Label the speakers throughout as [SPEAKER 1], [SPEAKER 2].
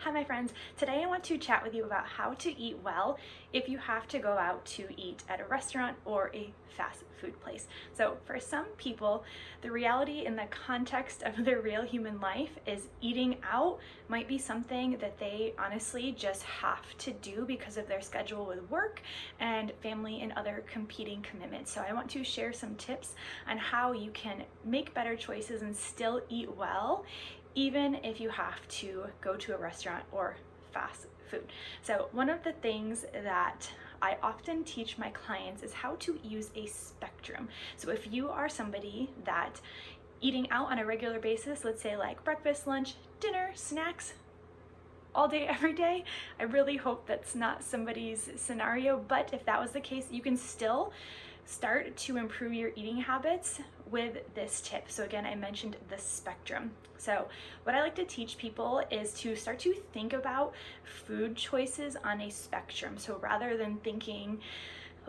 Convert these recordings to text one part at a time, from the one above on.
[SPEAKER 1] Hi my friends, today I want to chat with you about how to eat well if you have to go out to eat at a restaurant or a fast food place. So for some people, the reality in the context of their real human life is eating out might be something that they honestly just have to do because of their schedule with work and family and other competing commitments. So I want to share some tips on how you can make better choices and still eat well even if you have to go to a restaurant or fast food. So one of the things that I often teach my clients is how to use a spectrum. So if you are somebody that eating out on a regular basis, let's say like breakfast, lunch, dinner, snacks, all day, every day, I really hope that's not somebody's scenario, but if that was the case, you can still start to improve your eating habits with this tip. So again, I mentioned the spectrum. So what I like to teach people is to start to think about food choices on a spectrum. So rather than thinking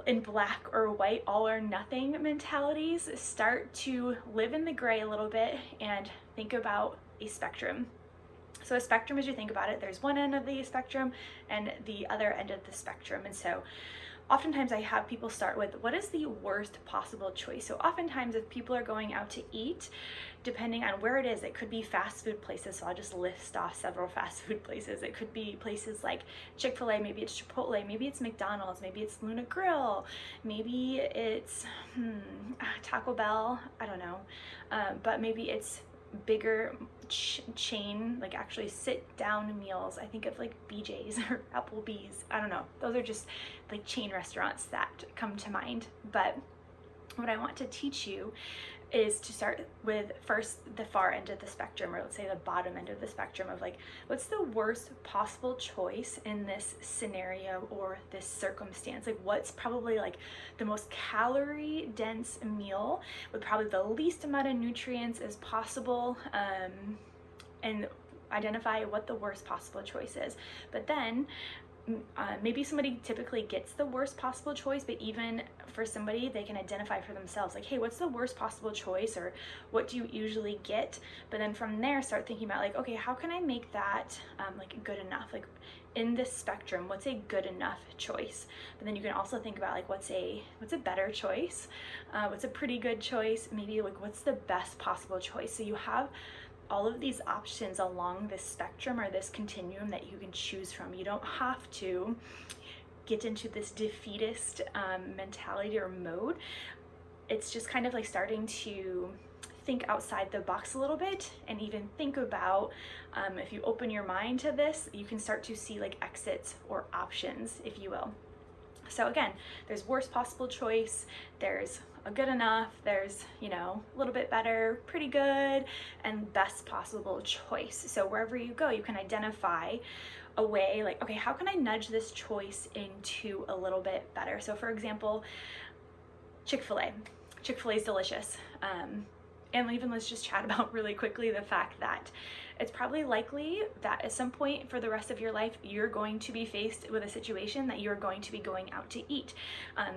[SPEAKER 1] in black or white, all or nothing mentalities, start to live in the gray a little bit and think about a spectrum. So a spectrum, as you think about it, there's one end of the spectrum and the other end of the spectrum. And so oftentimes I have people start with, what is the worst possible choice? So oftentimes if people are going out to eat, depending on where it is, it could be fast food places. So I'll just list off several fast food places. It could be places like Chick-fil-A, maybe it's Chipotle, maybe it's McDonald's, maybe it's Luna Grill, maybe it's Taco Bell, I don't know, but maybe it's bigger chain, like actually sit down meals. I think of like BJ's or Applebee's. I don't know. Those are just like chain restaurants that come to mind. But what I want to teach you is to start with first the far end of the spectrum, or let's say the bottom end of the spectrum of like, what's the worst possible choice in this scenario or this circumstance? Like what's probably like the most calorie dense meal with probably the least amount of nutrients as possible, and identify what the worst possible choice is. But then maybe somebody typically gets the worst possible choice, but even for somebody, they can identify for themselves like, hey, what's the worst possible choice, or what do you usually get? But then from there, start thinking about like, okay, how can I make that like good enough? Like in this spectrum, what's a good enough choice? But then you can also think about like, what's a better choice? What's a pretty good choice? Maybe like, what's the best possible choice? So you have all of these options along this spectrum or this continuum that you can choose from. You don't have to get into this defeatist mentality or mode. It's just kind of like starting to think outside the box a little bit, and even think about, if you open your mind to this, you can start to see like exits or options, if you will. So again, there's worst possible choice, there's a good enough, there's, a little bit better, pretty good, and best possible choice. So wherever you go, you can identify a way like, okay, how can I nudge this choice into a little bit better? So for example, Chick-fil-A. Chick-fil-A is delicious. And even let's just chat about really quickly the fact that it's probably likely that at some point for the rest of your life, you're going to be faced with a situation that you're going to be going out to eat.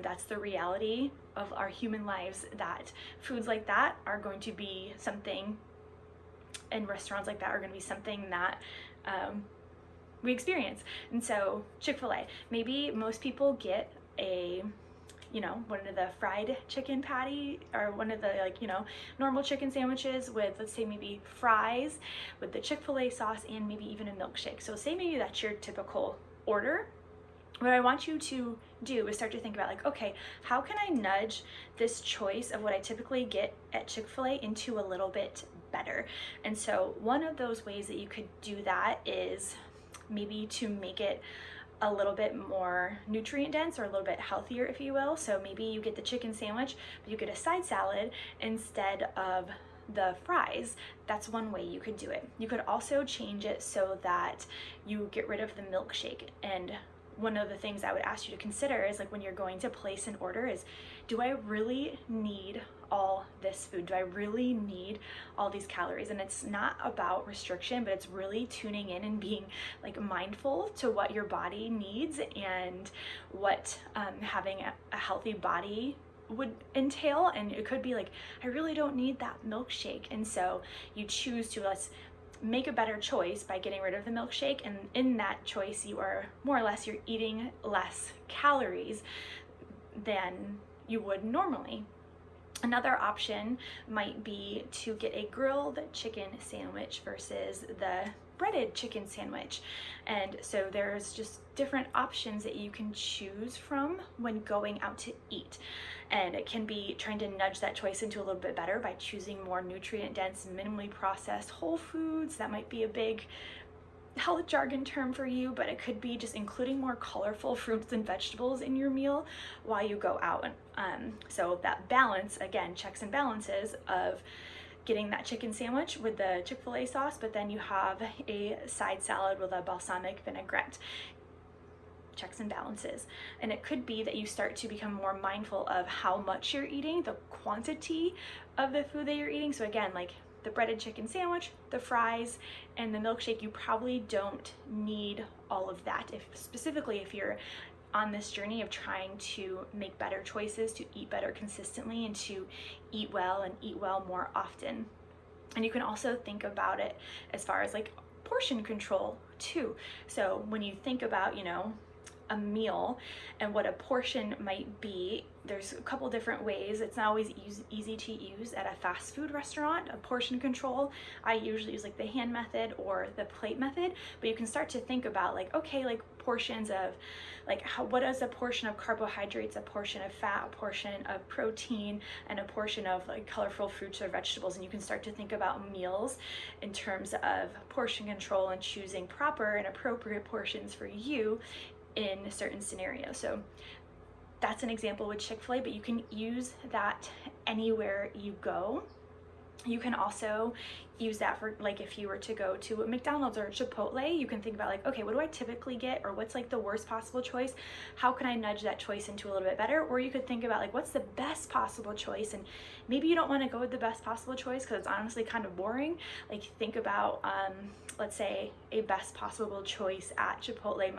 [SPEAKER 1] That's the reality of our human lives, that foods like that are going to be something, and restaurants like that are going to be something that we experience. And so Chick-fil-A, maybe most people get one of the fried chicken patty, or one of the normal chicken sandwiches with, let's say, maybe fries with the Chick-fil-A sauce and maybe even a milkshake. So say maybe that's your typical order. What I want you to do is start to think about like, okay, how can I nudge this choice of what I typically get at Chick-fil-A into a little bit better? And so one of those ways that you could do that is maybe to make it a little bit more nutrient dense, or a little bit healthier, if you will. So maybe you get the chicken sandwich, but you get a side salad instead of the fries. That's one way you could do it. You could also change it so that you get rid of the milkshake. And one of the things I would ask you to consider is like, when you're going to place an order, is, do I really need all this food? Do I really need all these calories? And it's not about restriction, but it's really tuning in and being like mindful to what your body needs and what having a healthy body would entail. And it could be like, I really don't need that milkshake. And so you choose to, make a better choice by getting rid of the milkshake, and in that choice you are more or less, you're eating less calories than you would normally. Another option might be to get a grilled chicken sandwich versus the breaded chicken sandwich. And so there's just different options that you can choose from when going out to eat. And it can be trying to nudge that choice into a little bit better by choosing more nutrient dense, minimally processed whole foods. That might be a big health jargon term for you, but it could be just including more colorful fruits and vegetables in your meal while you go out. So that balance, again, checks and balances of getting that chicken sandwich with the Chick-fil-A sauce, but then you have a side salad with a balsamic vinaigrette. Checks and balances. And it could be that you start to become more mindful of how much you're eating, the quantity of the food that you're eating. So again, like the breaded chicken sandwich, the fries, and the milkshake, you probably don't need all of that. Specifically if you're on this journey of trying to make better choices, to eat better consistently, and to eat well and eat well more often. And you can also think about it as far as like portion control too. So when you think about, a meal and what a portion might be, there's a couple different ways. It's not always easy to use at a fast food restaurant, a portion control. I usually use like the hand method or the plate method, but you can start to think about like, okay, like portions of like what is a portion of carbohydrates, a portion of fat, a portion of protein, and a portion of like colorful fruits or vegetables. And you can start to think about meals in terms of portion control and choosing proper and appropriate portions for you in certain scenarios. So that's an example with Chick-fil-A, but you can use that anywhere you go. You can also use that for like if you were to go to a McDonald's or a Chipotle, you can think about like, okay, what do I typically get, or what's like the worst possible choice? How can I nudge that choice into a little bit better? Or you could think about like, what's the best possible choice? And maybe you don't want to go with the best possible choice because it's honestly kind of boring. Like think about let's say a best possible choice at Chipotle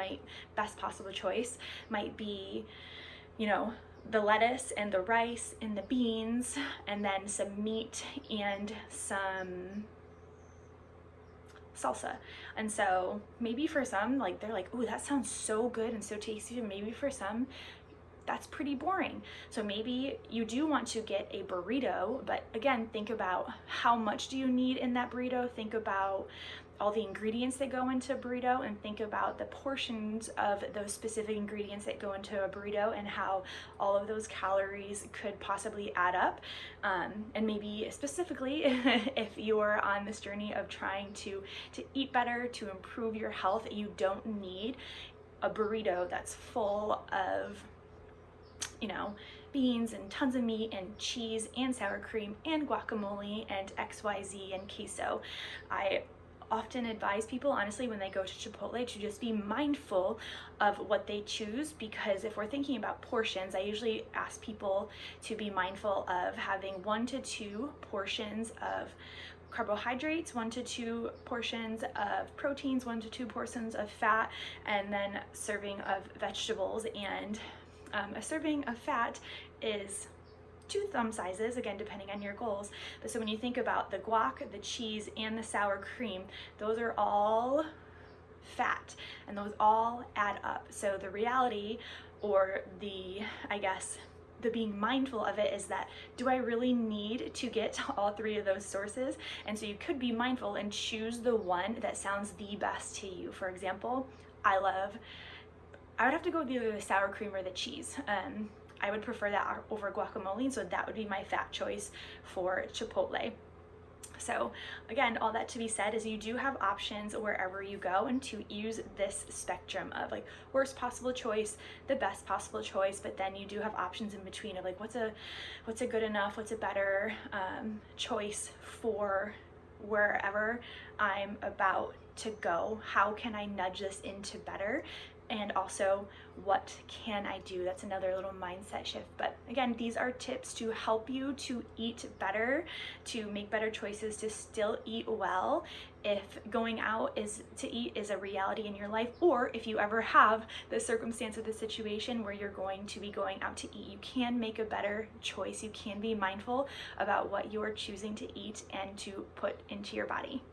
[SPEAKER 1] might be, the lettuce and the rice and the beans, and then some meat and some salsa. And so maybe for some, like they're like, ooh, that sounds so good and so tasty. And maybe for some, that's pretty boring. So maybe you do want to get a burrito, but again, think about how much do you need in that burrito? Think about all the ingredients that go into a burrito, and think about the portions of those specific ingredients that go into a burrito and how all of those calories could possibly add up. And maybe specifically if you're on this journey of trying to eat better, to improve your health, you don't need a burrito that's full of beans and tons of meat and cheese and sour cream and guacamole and XYZ and queso. I often advise people, honestly, when they go to Chipotle, to just be mindful of what they choose, because if we're thinking about portions, I usually ask people to be mindful of having 1 to 2 portions of carbohydrates, 1 to 2 portions of proteins, 1 to 2 portions of fat, and then serving of vegetables. And a serving of fat is 2 thumb sizes, again, depending on your goals. But so when you think about the guac, the cheese, and the sour cream, those are all fat, and those all add up. So the reality, or the being mindful of it, is that, do I really need to get all 3 of those sources? And so you could be mindful and choose the one that sounds the best to you. For example, I would have to go with either the sour cream or the cheese. I would prefer that over guacamole, so that would be my fat choice for Chipotle. So again, all that to be said is you do have options wherever you go, and to use this spectrum of like worst possible choice, the best possible choice, but then you do have options in between of like what's a good enough, what's a better choice for wherever I'm about to go. How can I nudge this into better? And also, what can I do? That's another little mindset shift. But again, these are tips to help you to eat better, to make better choices, to still eat well if going out to eat is a reality in your life, or if you ever have the circumstance or the situation where you're going to be going out to eat. You can make a better choice. You can be mindful about what you're choosing to eat and to put into your body.